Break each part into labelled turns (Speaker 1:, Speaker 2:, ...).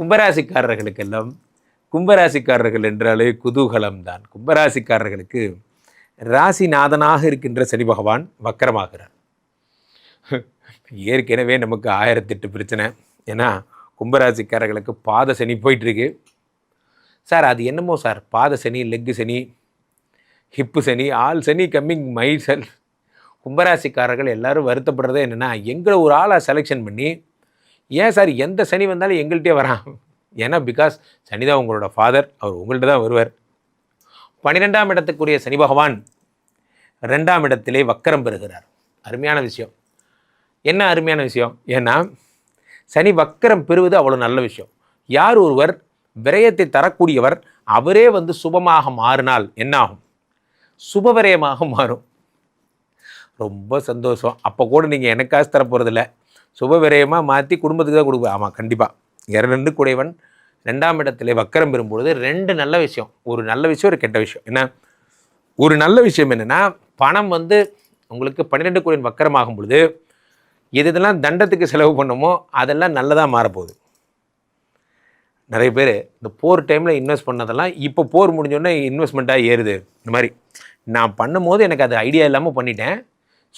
Speaker 1: கும்பராசிக்காரர்களுக்கெல்லாம் கும்பராசிக்காரர்கள் என்றாலே குதூகலம் தான். கும்பராசிக்காரர்களுக்கு ராசிநாதனாக இருக்கின்ற சனி பகவான் வக்கரமாகிறார். ஏற்கனவே நமக்கு 1008 பிரச்சனை. ஏன்னா கும்பராசிக்காரர்களுக்கு பாத சனி போயிட்டுருக்கு. சார் அது என்னமோ சார், பாத Shani, leg Shani, hip Shani, all Shani coming my cell. கும்பராசிக்காரர்கள் எல்லோரும் வருத்தப்படுறதே என்னென்னா, எங்களை ஒரு ஆளை செலெக்ஷன் பண்ணி, ஏன் சார் எந்த சனி வந்தாலும் எங்கள்கிட்டே வரான். ஏன்னா பிகாஸ் சனி தான் உங்களோட ஃபாதர், அவர் உங்கள்கிட்ட தான் வருவார். 12ஆம் இடத்துக்குரிய சனி பகவான் 2ஆம் இடத்திலே வக்கரம் பெறுகிறார். அருமையான விஷயம். என்ன அருமையான விஷயம்? ஏன்னா சனி வக்கரம் பெறுவது அவ்வளோ நல்ல விஷயம். யார் ஒருவர் விரயத்தை தரக்கூடியவர் அவரே சுபமாக மாறினால் என்ன ஆகும்? சுபவிரயமாக மாறும். ரொம்ப சந்தோஷம். அப்போ கூட நீங்கள் எனக்கு காசு தரப்போகிறதில்ல, சுபவிரயமாக மாற்றி குடும்பத்துக்கு தான் கொடுப்பேன். ஆமாம், கண்டிப்பாக. 2 குடைவன் 2ஆம் இடத்திலே வக்கரம் பெறும்பொழுது 2 நல்ல விஷயம். ஒரு நல்ல விஷயம், ஒரு கெட்ட விஷயம். என்ன? ஒரு நல்ல விஷயம் என்னென்னா, பணம் உங்களுக்கு 12 குடைவன் வக்கரமாகும் பொழுது இதெல்லாம் தண்டத்துக்கு செலவு பண்ணமோ அதெல்லாம் நல்லதாக மாறப்போகுது. நிறைய பேர் இந்த போர் டைமில் இன்வெஸ்ட் பண்ணதெல்லாம் இப்போ போர் முடிஞ்சோடனே இன்வெஸ்ட்மெண்ட்டாக ஏறுது. இந்த மாதிரி நான் பண்ணும்போது எனக்கு அது ஐடியா இல்லாமல் பண்ணிட்டேன்,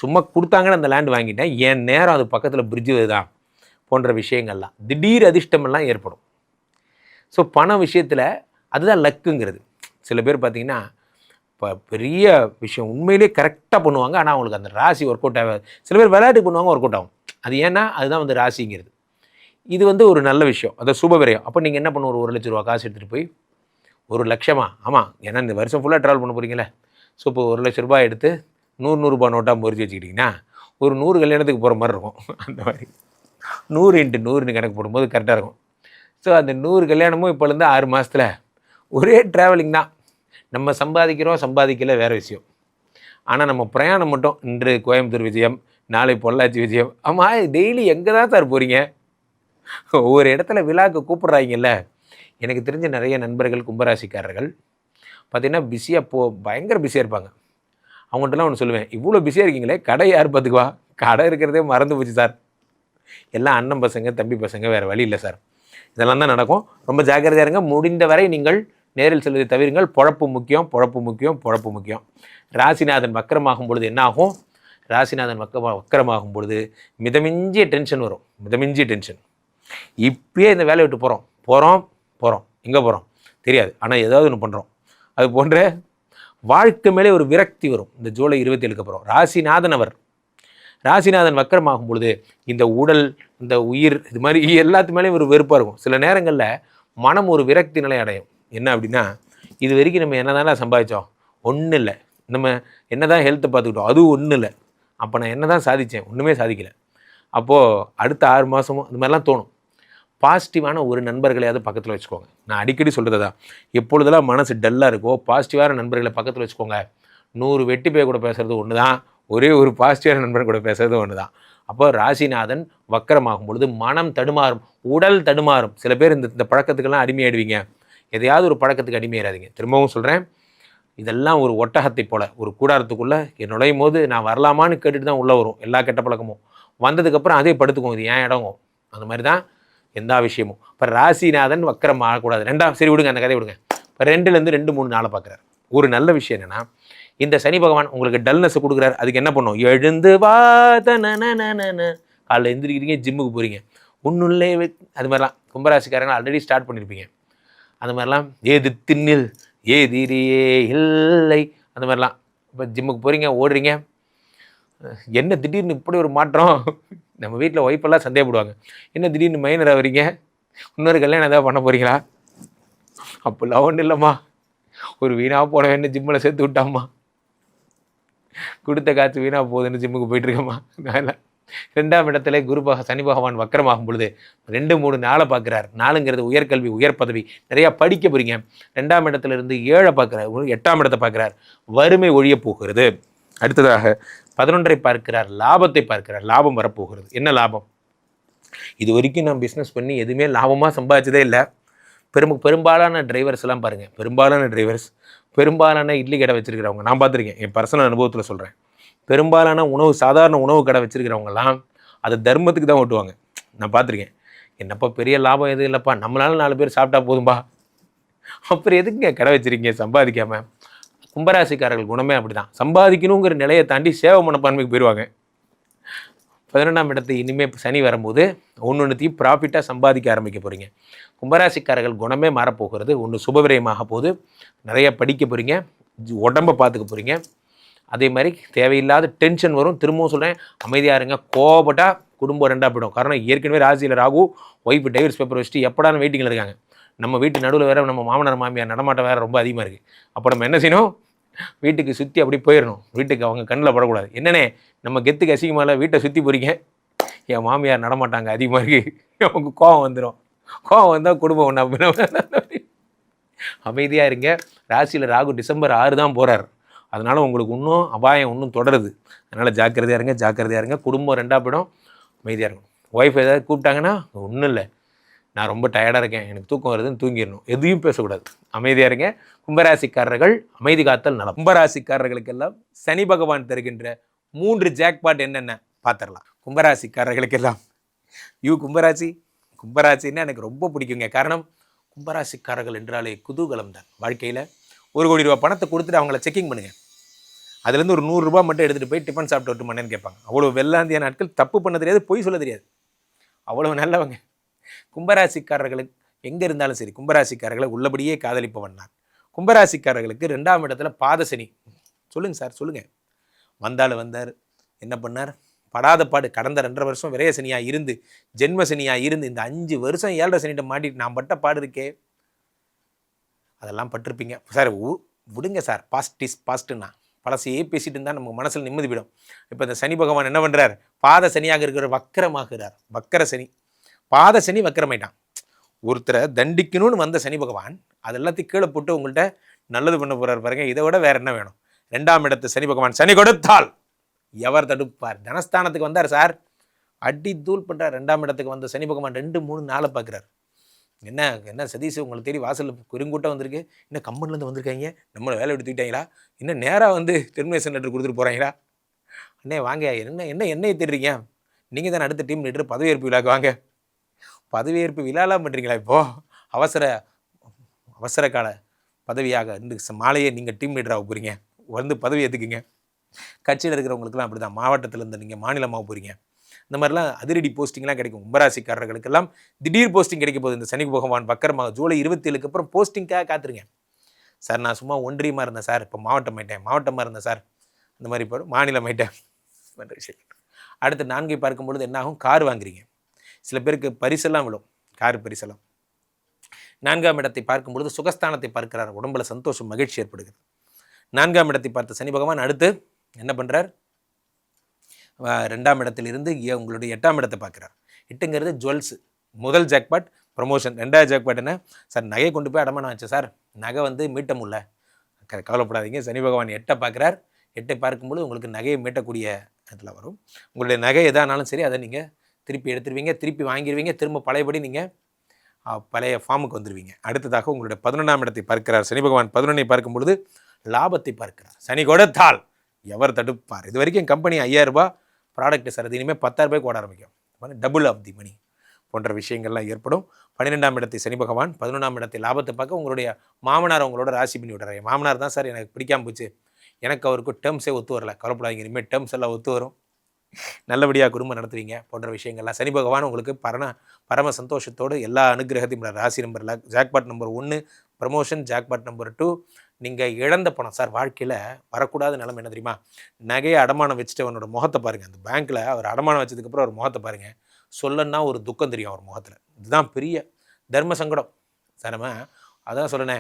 Speaker 1: சும்மா கொடுத்தாங்கன்னு அந்த லேண்ட் வாங்கிட்டேன், என் நேரம் அது பக்கத்தில் பிரிட்ஜு தான் போன்ற விஷயங்கள்லாம் திடீர் அதிர்ஷ்டமெல்லாம் ஏற்படும். ஸோ பண விஷயத்தில் அதுதான் லக்குங்கிறது. சில பேர் பார்த்திங்கன்னா இப்போ பெரிய விஷயம் உண்மையிலே கரெக்டாக பண்ணுவாங்க, ஆனால் அவங்களுக்கு அந்த ராசி ஒர்க் அவுட் ஆகாது. சில பேர் விளையாட்டுக்கு பண்ணுவாங்க, ஒர்க் அவுட் ஆகும். அது ஏன்னா அதுதான் ராசிங்கிறது. இது ஒரு நல்ல விஷயம், அது சுபவிரயம். அப்போ நீங்கள் என்ன பண்ணுவோம்? ஒரு 1 லட்ச ரூபா காசு எடுத்துகிட்டு போய் 1 லட்சமா? ஆமாம், ஏன்னா இந்த வருஷம் ஃபுல்லாக ட்ராவல் பண்ண போகிறீங்களே. ஸோ இப்போ 1 லட்ச ரூபாய் எடுத்து 100 ரூபா நோட்டாக பொறிச்சு வச்சுக்கிட்டிங்கன்னா ஒரு 100 கல்யாணத்துக்கு போகிற மாதிரி இருக்கும். அந்த மாதிரி 100 × 100ன்னு கணக்கு போடும்போது கரெக்டாக இருக்கும். ஸோ அந்த 100 கல்யாணமும் இப்போலேருந்து 6 மாதத்தில் ஒரே ட்ராவலிங் தான். நம்ம சம்பாதிக்கல வேறு விஷயம். ஆனால் நம்ம பிரயாணம் மட்டும், இன்று கோயம்புத்தூர் விஜயம், நாளை பொள்ளாச்சி விஜயம். ஆமாம், டெய்லி எங்கே தான் சார் போகிறீங்க? ஒவ்வொரு இடத்துல விழாக்கு கூப்பிட்றாங்கல்ல. எனக்கு தெரிஞ்ச நிறைய நண்பர்கள் கும்பராசிக்காரர்கள் பார்த்திங்கன்னா பயங்கர பிஸியாக இருப்பாங்க. அவங்கள்ட்டலாம் ஒன்று சொல்லுவேன், இவ்வளோ பிஸியாக இருக்கீங்களே, கடை யார் பார்த்துக்குவா? கடை இருக்கிறதே மறந்து போச்சு சார். எல்லாம் அண்ணன் பசங்க, தம்பி பசங்க, வேறு வழி இல்லை சார். இதெல்லாம் தான் நடக்கும். ரொம்ப ஜாக்கிரதையாக இருங்க. முடிந்த வரை நீங்கள் நேரில் செல்வதை தவிருங்கள். பொழப்பு முக்கியம். ராசிநாதன் வக்கரமாகும் பொழுது என்ன ஆகும்? ராசிநாதன் வக்கரமாகும் பொழுது மிதமிஞ்சிய டென்ஷன் வரும். இப்பயே இந்த வேலையை விட்டு போகிறோம் எங்கே போகிறோம் தெரியாது, ஆனால் ஏதாவது ஒன்று பண்ணுறோம். அது போன்ற வாழ்க்கை மேலே ஒரு விரக்தி வரும். இந்த ஜூலை 27க்கு அப்புறம் ராசிநாதன் வக்கரமாகும் பொழுது இந்த உடல், இந்த உயிர், இது மாதிரி எல்லாத்து மேலேயும் ஒரு வெறுப்பாக இருக்கும். சில நேரங்களில் மனம் ஒரு விரக்தி நிலை அடையும். என்ன அப்படின்னா, இது வரைக்கும் நம்ம என்ன தானே சம்பாதிச்சோம்? ஒன்றும் இல்லை. நம்ம என்ன தான் ஹெல்த்தை பார்த்துக்கிட்டோம்? அதுவும் ஒன்றும் இல்லை. அப்போ நான் என்ன தான் சாதித்தேன்? ஒன்றுமே சாதிக்கலை. அப்போது அடுத்த 6 மாதமும் இந்த மாதிரிலாம் தோணும். பாசிட்டிவான ஒரு நண்பர்களையாவது பக்கத்தில் வச்சுக்கோங்க. நான் அடிக்கடி சொல்கிறது தான், எப்பொழுதெல்லாம் மனசு டல்லாக இருக்கோ பாசிட்டிவான நண்பர்களை பக்கத்தில் வச்சுக்கோங்க. 100 வெட்டி பேர் கூட பேசுகிறது ஒன்று தான், ஒரே ஒரு பாசிட்டிவான நண்பர் கூட பேசுகிறது ஒன்று தான். அப்போ ராசிநாதன் வக்கரமாகும் பொழுது மனம் தடுமாறும், உடல் தடுமாறும். சில பேர் இந்த பழக்கத்துக்கெல்லாம் அடிமையாயிடுவீங்க. எதையாவது ஒரு பழக்கத்துக்கு அடிமையாயிடாதீங்க. திரும்பவும் சொல்கிறேன், இதெல்லாம் ஒரு ஒட்டகத்தை போல் ஒரு கூடாரத்துக்குள்ளே நுழையும் போது நான் வரலாமான்னு கேட்டுட்டு தான் உள்ளே வரும் எல்லா கெட்ட பழக்கமும். வந்ததுக்கப்புறம் அதே படுத்துக்கும், இது ஏன் இடங்கும். அந்த மாதிரி தான் எந்த விஷயமும். இப்போ ராசிநாதன் வக்கரம் ஆகக்கூடாது. சரி விடுங்க, அந்த கதையை விடுங்க. இப்போ 2லேருந்து 2, 3 நாளை பார்க்குறாரு. ஒரு நல்ல விஷயம் என்னென்னா, இந்த சனி பகவான் உங்களுக்கு டல்னஸ் கொடுக்குறாரு. அதுக்கு என்ன பண்ணும்? எழுந்து வா காலைல எந்திரிக்கிறீங்க, ஜிம்முக்கு போகிறீங்க, ஒன்றுல்லே அது மாதிரிலாம் கும்பராசிக்காரங்க ஆல்ரெடி ஸ்டார்ட் பண்ணியிருப்பீங்க. அந்த மாதிரிலாம் ஏது திண்ணில் ஏதிரியே இல்லை, அந்த மாதிரிலாம். இப்போ ஜிம்முக்கு போகிறீங்க, ஓடுறீங்க. என்ன திடீர்னு இப்படி ஒரு மாற்றம்? நம்ம வீட்டில் ஒய்ஃபெல்லாம் சந்தேகப்படுவாங்க, என்ன திடீர்னு மைனர் ஆகிறீங்க, இன்னொரு கல்யாணம் ஏதாவது பண்ண போகிறீங்களா? அப்போல்லாம் ஒன்றும் இல்லைம்மா, ஒரு வீணாக போன வேணும் ஜிம்மில் சேர்த்து விட்டாம்மா, கொடுத்த காற்று வீணாக போகுதுன்னு ஜிம்முக்கு போயிட்டுருக்கம்மா. அதனால் 2ஆம் இடத்துல சனி பகவான் வக்கரமாகும் பொழுது 2, 3 நாளை பார்க்குறார். 4ங்கிறது உயர்கல்வி, உயர் பதவி, நிறையா படிக்க போகிறீங்க. 2ஆம் இடத்துல இருந்து 7 பார்க்குறார், 8ஆம் இடத்தை பார்க்குறார். வறுமை ஒழிய போகிறது. அடுத்ததாக 11ஐ பார்க்கிறார், லாபத்தை பார்க்கிறார். லாபம் வரப்போகிறது. என்ன லாபம்? இது வரைக்கும் நான் பிஸ்னஸ் பண்ணி எதுவுமே லாபமாக சம்பாதிச்சதே இல்லை. பெரும்பாலான டிரைவர்ஸ் எல்லாம் பாருங்கள், பெரும்பாலான இட்லி கடை வச்சுருக்கிறவங்க நான் பார்த்துருக்கேன், என் பர்சனல் அனுபவத்தில் சொல்கிறேன். பெரும்பாலான சாதாரண உணவு கடை வச்சுருக்கிறவங்கலாம் அதை தர்மத்துக்கு தான் ஓட்டுவாங்க. நான் பார்த்துருக்கேன். என்னப்பா பெரிய லாபம் எதுவும் இல்லைப்பா, நம்மளால 4 பேர் சாப்பிட்டா போதும்பா, அப்புறம் எதுக்குங்க கடை வச்சிருக்கீங்க சம்பாதிக்காம? கும்பராசிக்காரர்கள் குணமே அப்படிதான். சம்பாதிக்கணுங்கிற நிலையை தாண்டி சேவை மனப்பான்மைக்கு போயிடுவாங்க. 11ஆம் இடத்து இனிமேல் சனி வரும்போது ஒன்னொன்னுத்தையும் ப்ராஃபிட்டாக சம்பாதிக்க ஆரம்பிக்க போகிறீங்க. கும்பராசிக்காரர்கள் குணமே மாறப்போகிறது. ஒன்று சுபவிரயமாக போகுது, நிறைய படிக்க போகிறீங்க, உடம்பை பார்த்துக்க போகிறீங்க. அதே மாதிரி தேவையில்லாத டென்ஷன் வரும். திரும்பவும் சொல்கிறேன், அமைதியாக இருங்க. கோபப்பட்டால் குடும்பம் ரெண்டாக போயிடும். காரணம் ஏற்கனவே ராசியில் ராகு, ஒய்ஃபு டைவர்ஸ் பேப்பர் வச்சுட்டு எப்படான்னு வெயிட்டிங்கில் இருக்காங்க. நம்ம வீட்டு நடுவில் வேறு நம்ம மாமனார் மாமியார் நடமாட்டம் வேறு ரொம்ப அதிகமாக இருக்குது. அப்போ நம்ம என்ன செய்யணும், வீட்டுக்கு சுற்றி அப்படி போயிடணும். வீட்டுக்கு அவங்க கண்ணில் படக்கூடாது. என்னென்ன நம்ம கெத்துக்கு அசிங்கமால வீட்டை சுற்றி போகிறீங்க, என் மாமியார் நடமாட்டாங்க அதிகமாக இருக்குது, அவங்க கோவம் வந்துடும். கோவம் வந்தால் குடும்பம் ஒன்றா. அமைதியாக இருங்க. ராசியில் ராகு டிசம்பர் 6 தான் போகிறார். அதனால் உங்களுக்கு இன்னும் அபாயம் இன்னும் தொடருது. அதனால் ஜாக்கிரதையாக இருங்க, ஜாக்கிரதையாக இருங்க. குடும்பம் ரெண்டாக போயிடும். அமைதியாக இருக்கும். ஒய்ஃப் ஏதாவது கூப்பிட்டாங்கன்னா, ஒன்றும் இல்லை, நான் ரொம்ப டயர்டாக இருக்கேன், எனக்கு தூக்கம் வருதுன்னு தூங்கிடணும். எதையும் பேசக்கூடாது. அமைதியாக இருங்க. கும்பராசிக்காரர்கள் அமைதி காத்தல் நலம். கும்பராசிக்காரர்களுக்கெல்லாம் சனி பகவான் தருகின்ற 3 ஜாக்பாட் என்னென்ன பார்த்துடலாம். கும்பராசிக்காரர்களுக்கெல்லாம் கும்பராசி கும்பராசின்னா எனக்கு ரொம்ப பிடிக்குங்க. காரணம், கும்பராசிக்காரர்கள் என்றாலே குதூகலம் தான். வாழ்க்கையில் 1 கோடி ரூபா பணத்தை கொடுத்துட்டு அவங்கள செக்கிங் பண்ணுங்கள். அதுலேருந்து ஒரு 100 ரூபா மட்டும் எடுத்துகிட்டு போய் டிஃபன் சாப்பிட்டு வரட்டுமானேன்னு கேட்பாங்க. அவ்வளோ வெள்ளாந்திய நாட்கள். தப்பு பண்ண தெரியாது, பொய் சொல்ல தெரியாது, அவ்வளோ நல்லவங்க. கும்பராசிக்காரர்களுக்கு எங்கே இருந்தாலும் சரி, கும்பராசிக்காரர்களை உள்ளபடியே காதலிப்பவன் நான். கும்பராசிக்காரர்களுக்கு 2ஆம் இடத்துல பாதசனி. சொல்லுங்கள் சார், சொல்லுங்கள். வந்தாலும் வந்தார், என்ன பண்ணார், படாத பாடு. கடந்த 2.5 வருஷம் விரய சனியாக இருந்து, ஜென்ம சனியாக இருந்து, இந்த 5 வருஷம் 7.5 சனிகிட்ட மாட்டிட்டு நான் பட்ட பாடு இருக்கே, அதெல்லாம் பட்டிருப்பீங்க சார். விடுங்க சார், பாஸ்ட் இஸ் பாஸ்ட்டுன்னா பழசையே பேசிட்டு இருந்தால் நம்ம மனசில் நிம்மதி விடும். இப்போ இந்த சனி பகவான் என்ன பண்ணுறார், பாத சனியாக இருக்கிற வக்கரமாகிறார். வக்கர சனி, பாத சனி வக்கரமாயிட்டான். ஒருத்தரை தண்டிக்கணும்னு வந்த சனி பகவான் அது எல்லாத்தையும் கீழே போட்டு உங்கள்கிட்ட நல்லது பண்ண போகிறார் பாருங்க. இதை விட வேறு என்ன வேணும்? 2ஆம் இடத்து சனி பகவான், சனி கொடுத்தால் எவர் தடுப்பார். தனஸ்தானத்துக்கு வந்தார் சார், அடி தூள் பண்ணுறார். 2ஆம் இடத்துக்கு வந்த சனி பகவான் 2, 3, 4 பார்க்குறார். என்ன சதீஷ், உங்களை தேடி வாசலில் குறுங்கூட்டம் வந்திருக்கு, இன்னும் கம்பெனிலேருந்து வந்திருக்காங்க, நம்மளை வேலை எடுத்துக்கிட்டாங்களா, இன்னும் நேராக வந்து டெர்மினேஷன் லெட்டர் கொடுத்துட்டு போகிறாங்களா, அண்ணே வாங்க, என்னையை தேடுறீங்க, நீங்கள் தானே அடுத்த டீம் லீடர், பதவியேற்பு விழாக்கு வாங்க. பதவியேற்பு விழாலாம் பண்ணுறீங்களா? இப்போது அவசர கால பதவியாக இந்த மாலையே நீங்கள் டீம் லீடராக போகிறீங்க, வந்து பதவி ஏற்றுக்குங்க. கட்சியில் இருக்கிறவங்களுக்குலாம் அப்படி தான், மாவட்டத்தில் இருந்து நீங்கள் மாநிலமாக போகிறீங்க. இந்த மாதிரிலாம் அதிரடி போஸ்டிங்லாம் கிடைக்கும். கும்பராசிக்காரர்களுக்கெல்லாம் திடீர் போஸ்டிங் கிடைக்க போகுது. இந்த சனி பகவான் வக்கரமாக ஜூலை 27க்கு அப்புறம் போஸ்டிங்காக காத்துருங்க. சார் நான் சும்மா ஒன்றியமாக இருந்தேன் சார், இப்போ மாவட்டமாக இருந்தேன் சார், இந்த மாதிரி இப்போ மாநிலம் ஆயிட்டேன். அடுத்து 4 பார்க்கும்பொழுது என்ன ஆகும், கார் வாங்குறீங்க. சில பேருக்கு பரிசெல்லாம் விடும், கார் பரிசெல்லாம். 4ஆம் இடத்தை பார்க்கும்பொழுது சுகஸ்தானத்தை பார்க்கிறார். உடம்புல சந்தோஷம், மகிழ்ச்சி ஏற்படுகிறது. 4ஆம் இடத்தை பார்த்த சனி பகவான் அடுத்து என்ன பண்ணுறார், 2ஆம் இடத்திலிருந்து உங்களுடைய 8ஆம் இடத்தை பார்க்குறார். 8ங்கிறது ஜுவல்ஸு. முதல் ஜாக்பாட் ப்ரமோஷன். 2ஆவது ஜாக்பாட் என்ன சார், நகையை கொண்டு போய் அடமானம் வச்சு சார், நகை வந்து மீட்ட முடியல, கவலைப்படாதீங்க. சனி பகவான் 8 பார்க்குறார். 8 பார்க்கும்போது உங்களுக்கு நகையை மீட்டக்கூடிய இதில் வரும். உங்களுடைய நகை எதானாலும் சரி, அதை நீங்கள் திருப்பி எடுத்துருவீங்க, திருப்பி வாங்கிடுவீங்க, திரும்ப பழையபடி நீங்கள் பழைய ஃபார்முக்கு வந்துடுவீங்க. அடுத்ததாக உங்களுடைய 11ஆம் இடத்தை பார்க்கிறார் சனி பகவான். 11ஐ பார்க்கும்பொழுது லாபத்தை பார்க்கிறார். சனி கொடுத்தால் எவர் தடுப்பார். இது வரைக்கும் என் கம்பெனி 5000 ரூபாய் ப்ராடக்ட் சார், அது இனிமேல் 10,000 ரூபாய்க்கு ஓட ஆரம்பிக்கும். டபுள் ஆஃப் தி மணி போன்ற விஷயங்கள்லாம் ஏற்படும். 12ஆம் இடத்தை சனி பகவான், 11ஆம் இடத்தை லாபத்தை பார்க்க உங்களுடைய மாமனார் அவங்களோட ராசி பண்ணி விடுறாரு. மாமனார் தான் சார் எனக்கு பிடிக்காம போச்சு, எனக்கு அவருக்கு டேர்ம்ஸே ஒத்து வரல, கவலைப்படாதீங்க, இனிமேல் டேர்ம்ஸ் எல்லாம் ஒத்து வரும், நல்லபடியாக குடும்பம் நடத்துவீங்க போன்ற விஷயங்கள்லாம். சனி பகவான் உங்களுக்கு பரம சந்தோஷத்தோடு எல்லா அனுகிரகத்தையும். ராசி number jackpot number 1 promotion, jackpot number 2 நீங்கள் இழந்த பணம் சார். வாழ்க்கையில் வரக்கூடாத நிலைமை என்ன தெரியுமா, நகையை அடமானம் வச்சுட்டு அவனோட முகத்தை பாருங்கள். அந்த பேங்க்கில் அவர் அடமானம் வச்சதுக்கப்புறம் அவர் முகத்தை பாருங்கள், சொல்லன்னா ஒரு துக்கம் தெரியும் அவர் முகத்தில். இதுதான் பெரிய தர்ம சங்கடம் சார். நம்ம அதான் சொல்லணே,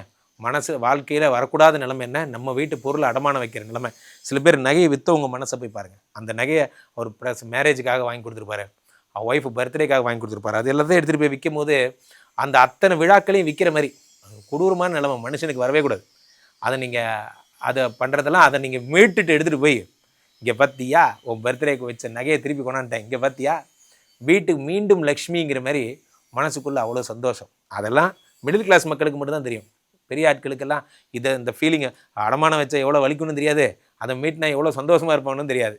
Speaker 1: வாழ்க்கையில் வரக்கூடாத நிலைமை என்ன, நம்ம வீட்டு பொருளை அடமானம் வைக்கிற நிலைமை. சில பேர் நகையை விற்று உங்கள் மனசை போய் பாருங்கள். அந்த நகையை அவர் ப்ளஸ் மேரேஜுக்காக வாங்கி கொடுத்துருப்பாரு, அவர் ஒய்ஃபு பர்த்டேக்காக வாங்கி கொடுத்துருப்பாரு, அது எல்லாத்தையும் எடுத்துகிட்டு போய் விற்கும் போது அந்த அத்தனை விழாக்களையும் விற்கிற மாதிரி கொடூரமான நிலைமை மனுஷனுக்கு வரவே கூடாது. அதை பண்ணுறதெல்லாம் அதை நீங்கள் மீட்டுட்டு எடுத்துகிட்டு போய், இங்கே பார்த்தியா உன் பர்த்டேக்கு வச்ச நகையை திருப்பி கொண்டான்ட்டேன், இங்கே பார்த்தியா வீட்டுக்கு மீண்டும் லக்ஷ்மிங்கிற மாதிரி மனசுக்குள்ளே அவ்வளோ சந்தோஷம். அதெல்லாம் மிடில் கிளாஸ் மக்களுக்கு மட்டும்தான் தெரியும். பெரிய ஆட்களுக்கெல்லாம் இந்த ஃபீலிங்கை அடமானம் வச்சா எவ்வளோ வலிக்கணும்னு தெரியாது, அதை மீட்டினா எவ்வளோ சந்தோஷமாக இருப்பாங்கன்னு தெரியாது.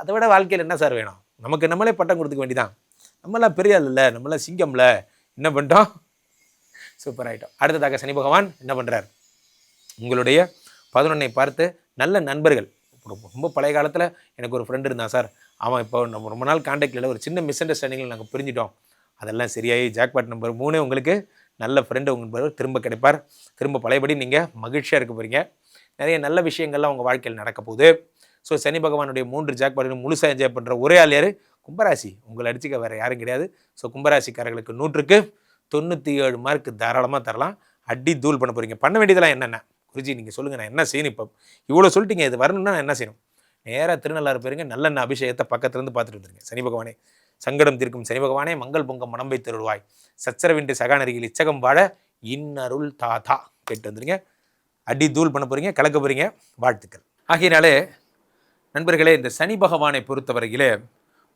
Speaker 1: அதை விட வாழ்க்கையில் என்ன சார் வேணும், நமக்கு நம்மளே பட்டம் கொடுத்துக்க வேண்டிதான். நம்மளாம் பெரிய ஆள் இல்லை, நம்மளாம் சிங்கம்ல, என்ன பண்ணிட்டோம், சூப்பர் ஆகிட்டோம். அடுத்ததாக சனி பகவான் என்ன பண்ணுறார், உங்களுடைய 11 பார்த்து நல்ல நண்பர்கள். ரொம்ப பழைய காலத்தில் எனக்கு ஒரு ஃப்ரெண்டு இருந்தான் சார், அவன் இப்போ நம்ம ரொம்ப நாள் காண்டாக்டில் ஒரு சின்ன மிஸ் அண்டர்ஸ்டாண்டிங்கில் நாங்கள் பிரிஞ்சிட்டோம், அதெல்லாம் சரியாகி ஜாக்பாட் நம்பர் 3 உங்களுக்கு நல்ல ஃப்ரெண்டு உங்கள் திரும்ப கிடைப்பார். திரும்ப பழையபடி நீங்கள் மகிழ்ச்சியாக இருக்க போகிறீங்க. நிறைய நல்ல விஷயங்கள்லாம் உங்கள் வாழ்க்கையில் நடக்க போகுது. ஸோ சனி பகவானுடைய 3 ஜாக்பாட் முழுசாக என்ஜாய் பண்ணுற ஒரே ஆள் யார், கும்பராசி. உங்களை அடிச்சுக்க வேறு யாரும் கிடையாது. ஸோ கும்பராசிக்காரர்களுக்கு 100க்கு 97 மார்க் தாராளமாக தரலாம். அடி தூள் பண்ண போகிறீங்க. பண்ண வேண்டியதெல்லாம் என்னென்ன, குருஜி நீங்கள் சொல்லுங்கள், நான் என்ன செய்யணும், இப்போ இவ்வளோ சொல்லிட்டீங்க, இது வரணும்னா நான் என்ன செய்யணும், நேராக திருநள்ளாறு போயிருங்க, நல்லெண்ணெய் அபிஷேகத்தை பக்கத்துலேருந்து பார்த்துட்டு வந்துருங்க. சனி பகவானே சங்கடம் தீர்க்கும் சனி பகவானே மங்கள் பொங்க மனம் வைத்து தருவாய், சச்சரவின்றி சகானருகில் இச்சகம் வாழ இன்னருள் தாத்தா கேட்டு வந்துருங்க. அடி தூள் பண்ண போகிறீங்க, கலக்க போகிறீங்க, வாழ்த்துக்கள். ஆகையினாலே நண்பர்களே, இந்த சனி பகவானை பொறுத்தவரையிலே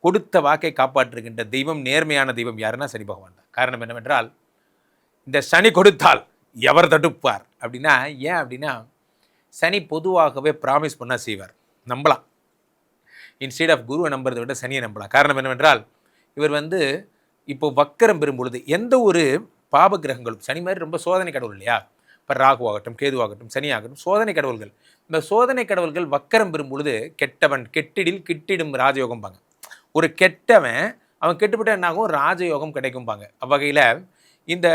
Speaker 1: கொடுத்த வாக்கை காப்பாற்றுகின்ற தெய்வம், நேர்மையான தெய்வம் யாருன்னா சனி பகவான் தான். காரணம் என்னவென்றால், இந்த சனி கொடுத்தால் எவர் தடுப்பார் அப்படின்னா, ஏன் அப்படின்னா சனி பொதுவாகவே ப்ராமிஸ் பண்ணால் செய்வார், நம்பலாம். இன்ஸ்டீட் ஆஃப் குருவை நம்புறதை விட சனியை நம்பலாம். காரணம் என்னவென்றால், இவர் இப்போ வக்கரம் பெறும் பொழுது எந்த ஒரு பாப கிரகங்களும், சனி மாதிரி ரொம்ப சோதனை கடவுள் இல்லையா, இப்போ ராகுவாகட்டும், கேதுவாகட்டும், சனியாகட்டும், சோதனை கடவுள்கள். இந்த சோதனை கடவுள்கள் வக்கரம் பெறும் பொழுது கெட்டவன் கெட்டிடில் கிட்டிடும் ராஜயோகம்பாங்க. ஒரு கெட்டவன் அவன் கெட்டுப்பட்ட என்னாகும், ராஜயோகம் கிடைக்கும்பாங்க. அவ்வகையில் இந்த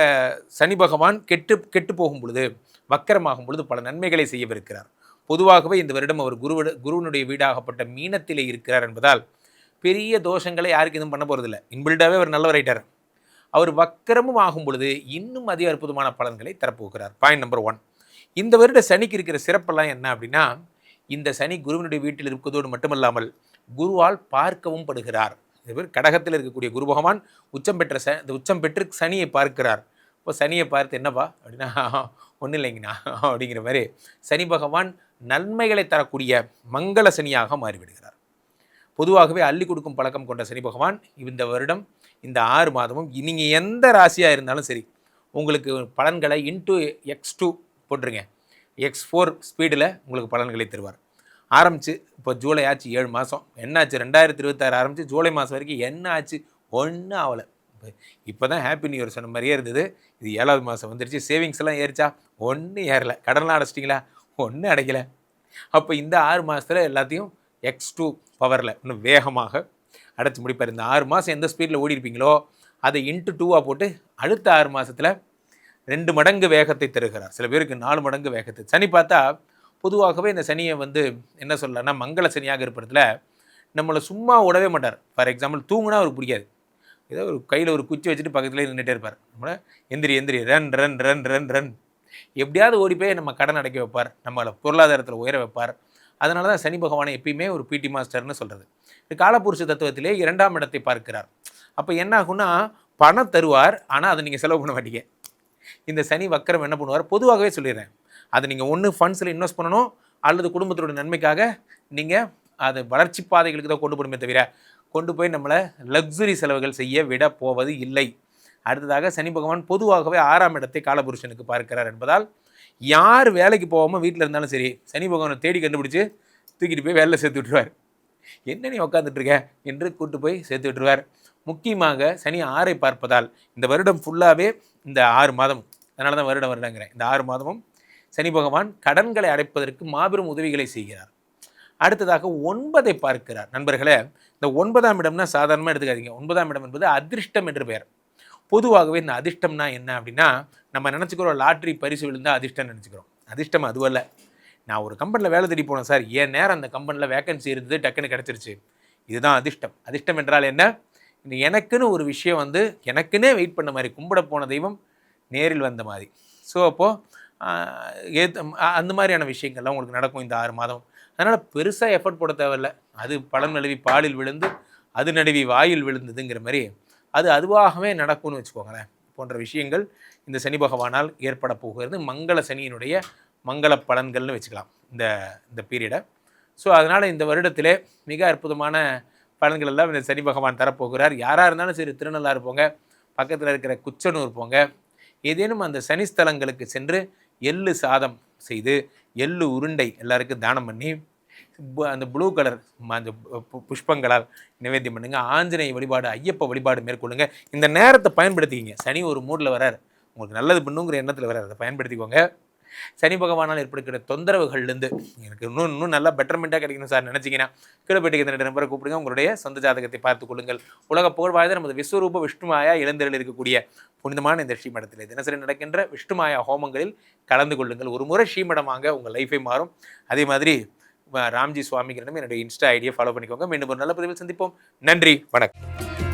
Speaker 1: சனி பகவான் கெட்டு போகும் பொழுது, வக்கரமாகும் பொழுது பல நன்மைகளை செய்யவிருக்கிறார். பொதுவாகவே இந்த வருடம் அவர் குருவனுடைய வீடாகப்பட்ட மீனத்திலே இருக்கிறார் என்பதால் பெரிய தோஷங்களை யாருக்கு எதுவும் பண்ண போகிறதில்லை. இன்பில்டாகவே அவர் நல்லவர் ஆயிட்டார். அவர் வக்கரமும் ஆகும் பொழுது இன்னும் அதிக அற்புதமான பலன்களை தரப்போகிறார். பாயிண்ட் நம்பர் 1, இந்த வருட சனிக்கு இருக்கிற சிறப்பெல்லாம் என்ன அப்படின்னா, இந்த சனி குருவனுடைய வீட்டில் இருப்பதோடு மட்டுமல்லாமல் குருவால் பார்க்கவும் படுகிறார். இவர் கடகத்தில் இருக்கக்கூடிய குரு பகவான் உச்சம் பெற்று சனியை பார்க்கிறார். இப்போ சனியை பார்த்து என்னப்பா அப்படின்னா, ஒன்றும் இல்லைங்கண்ணா அப்படிங்கிற மாதிரி சனி பகவான் நன்மைகளை தரக்கூடிய மங்கள சனியாக மாறிவிடுகிறார். பொதுவாகவே அள்ளி கொடுக்கும் பழக்கம் கொண்ட சனி பகவான் இந்த வருடம் இந்த 6 மாதமும் நீங்கள் எந்த ராசியாக இருந்தாலும் சரி, உங்களுக்கு பலன்களை x2 போட்டுருங்க, x4 ஸ்பீடில் உங்களுக்கு பலன்களை தருவார். ஆரம்பிச்சு இப்போ ஜூலை ஆச்சு, 7 மாதம் என்னாச்சு, 2026 ஆரம்பிச்சு ஜூலை மாதம் வரைக்கும் என்ன ஆச்சு, ஒன்றும் ஆகலை. இப்போ தான் ஹாப்பி நியூ இயர் சொன்ன மாதிரியே இருந்தது. இது 7வது மாதம் வந்துருச்சு. சேவிங்ஸ் எல்லாம் ஏறிச்சா, ஒன்றும் ஏறலை. கடன்லாம் அடைச்சிட்டிங்களா, ஒன்றும் அடைக்கலை. அப்போ இந்த 6 மாதத்தில் எல்லாத்தையும் x2 பவரில் இன்னும் வேகமாக அடைச்சி முடிப்பார். இந்த 6 மாதம் எந்த ஸ்பீடில் ஓடிருப்பீங்களோ அதை x2 போட்டு அடுத்த 6 மாதத்தில் 2 மடங்கு வேகத்தை தருகிறார். சில பேருக்கு 4 மடங்கு வேகத்தை. சனி பார்த்தா பொதுவாகவே இந்த சனியை என்ன சொல்லலாம்னா, மங்கள சனியாக இருப்பதில் நம்மளை சும்மா விடவே மாட்டார். ஃபார் எக்ஸாம்பிள் தூங்குனா அவருக்கு பிடிக்காது. ஏதோ ஒரு கையில் ஒரு குச்சி வச்சுட்டு பக்கத்துலேயே நின்றுட்டே இருப்பார். நம்மளை எந்திரி run run run run run எப்படியாவது ஓடி போய் நம்ம கடன் அடைக்க வைப்பார், நம்மளை பொருளாதாரத்தில் உயர வைப்பார். அதனால தான் சனி பகவானை எப்பயுமே ஒரு பிடி மாஸ்டர்னு சொல்கிறது. காலபுருஷ தத்துவத்திலே 2ஆம் இடத்தை பார்க்கிறார். அப்போ என்ன ஆகுன்னா, பணம் தருவார், ஆனால் அதை நீங்கள் செலவு பண்ண மாட்டீங்க. இந்த சனி வக்கரம் என்ன பண்ணுவார், பொதுவாகவே சொல்லிடுறேன், அதை நீங்கள் ஒன்று ஃபண்ட்ஸில் இன்வெஸ்ட் பண்ணணும், அல்லது குடும்பத்தோட நன்மைக்காக நீங்கள் அதை வளர்ச்சி பாதைகளுக்கு தான் கொண்டு போடுமே தவிர கொண்டு போய் நம்மளை லக்ஸுரி செலவுகள் செய்ய விட போவது இல்லை. அடுத்ததாக சனி பகவான் பொதுவாகவே 6ஆம் இடத்தை காலபுருஷனுக்கு பார்க்கிறார் என்பதால் யார் வேலைக்கு போகாமல் வீட்டில் இருந்தாலும் சரி, சனி பகவானை தேடி கண்டுபிடிச்சி தூக்கிட்டு போய் வேலையில் சேர்த்து விட்டுருவார். என்ன நீ உட்காந்துட்ருக்க என்று கூட்டு போய் சேர்த்து விட்டுருவார். முக்கியமாக சனி 6ஐ பார்ப்பதால் இந்த வருடம் ஃபுல்லாகவே இந்த 6 மாதம், அதனால தான் வருடங்கிறேன், இந்த 6 மாதமும் சனி பகவான் கடன்களை அடைப்பதற்கு மாபெரும் உதவிகளை செய்கிறார். அடுத்ததாக 9ஐ பார்க்கிறார். நண்பர்களே, இந்த 9ஆம் இடம்னா சாதாரணமாக எடுத்துக்காதீங்க. 9ஆம் இடம் என்பது அதிர்ஷ்டம் என்று பெயர். பொதுவாகவே இந்த அதிர்ஷ்டம்னா என்ன அப்படின்னா, நம்ம நினச்சிக்கிறோம் லாட்ரி பரிசு விழுந்தால் அதிர்ஷ்டம் நினச்சிக்கிறோம். அதிர்ஷ்டம் அதுவல்ல. நான் ஒரு கம்பெனியில் வேலை தேடி போனேன் சார், என் நேரம் அந்த கம்பெனியில் வேக்கன்சி இருந்தது, டக்குன்னு கிடச்சிருச்சு, இதுதான் அதிர்ஷ்டம். அதிர்ஷ்டம் என்றால் என்ன, எனக்குன்னு ஒரு விஷயம் எனக்குன்னே வெயிட் பண்ண மாதிரி, கும்பிட போன தெய்வம் நேரில் வந்த மாதிரி. ஸோ அப்போது அந்த மாதிரியான விஷயங்கள்லாம் உங்களுக்கு நடக்கும் இந்த 6 மாதம். அதனால் பெருசாக எஃபர்ட் போட தேவையில்லை. அது பழம் நழுவி பாலில் விழுந்து அது நடுவி வாயில் விழுந்ததுங்கிற மாதிரி அது அதுவாகவே நடக்கும்னு வச்சுக்கோங்களேன். போன்ற விஷயங்கள் இந்த சனி பகவானால் ஏற்பட போகிறது. மங்கள சனியினுடைய மங்கள பலன்கள்னு வச்சுக்கலாம் இந்த பீரியடை. ஸோ அதனால் இந்த வருடத்திலே மிக அற்புதமான பலன்கள் எல்லாம் இந்த சனி பகவான் தரப்போகிறார். யாராக இருந்தாலும் சரி, திருநள்ளாறு போங்க, பக்கத்தில் இருக்கிற குச்சனூர் போங்க, ஏதேனும் அந்த சனி ஸ்தலங்களுக்கு சென்று எள்ளு சாதம் செய்து எள்ளு உருண்டை எல்லாருக்கும் தானம் பண்ணி அந்த ப்ளூ கலர் அந்த புஷ்பங்களால் நிவேத்தியம் பண்ணுங்க. ஆஞ்சநேய வழிபாடு, ஐயப்ப வழிபாடு மேற்கொள்ளுங்க. இந்த நேரத்தை பயன்படுத்திக்கிங்க. சனி ஒரு மூடில் வரார், உங்களுக்கு நல்லது பண்ணுங்கிற எண்ணத்தில் வரார், அதை பயன்படுத்திக்கோங்க. சனி பகவானால் ஏற்படுகிற தொந்தரவுகள்லேருந்து எனக்கு இன்னும் நல்லா பெட்டர்மெண்ட்டாக கிடைக்கணும் சார் நினச்சிங்கன்னா கீழப்பேட்டுக்கு இந்த நம்பரை கூப்பிடுங்க. உங்களுடைய சொந்த ஜாதகத்தை பார்த்துக் கொள்ளுங்கள். உலக புகழ் வாழ்ந்த நமது விஸ்வரூப விஷ்ணுமாயா இளந்திரளில் இருக்கக்கூடிய புனிதமான இந்த ஸ்ரீமடத்தில் தினசரி நடக்கின்ற விஷ்ணுமாயா ஹோமங்களில் கலந்து கொள்ளுங்கள். ஒரு முறை ஸ்ரீமடம் வாங்க உங்கள் லைஃபை மாறும். அதே மாதிரி ராம்ஜி சுவாமிகளிடம் என்னுடைய இன்ஸ்டா ஐடியை ஃபாலோ பண்ணிக்கோங்க. மீண்டும் ஒரு நல்ல பதிவில் சந்திப்போம். நன்றி, வணக்கம்.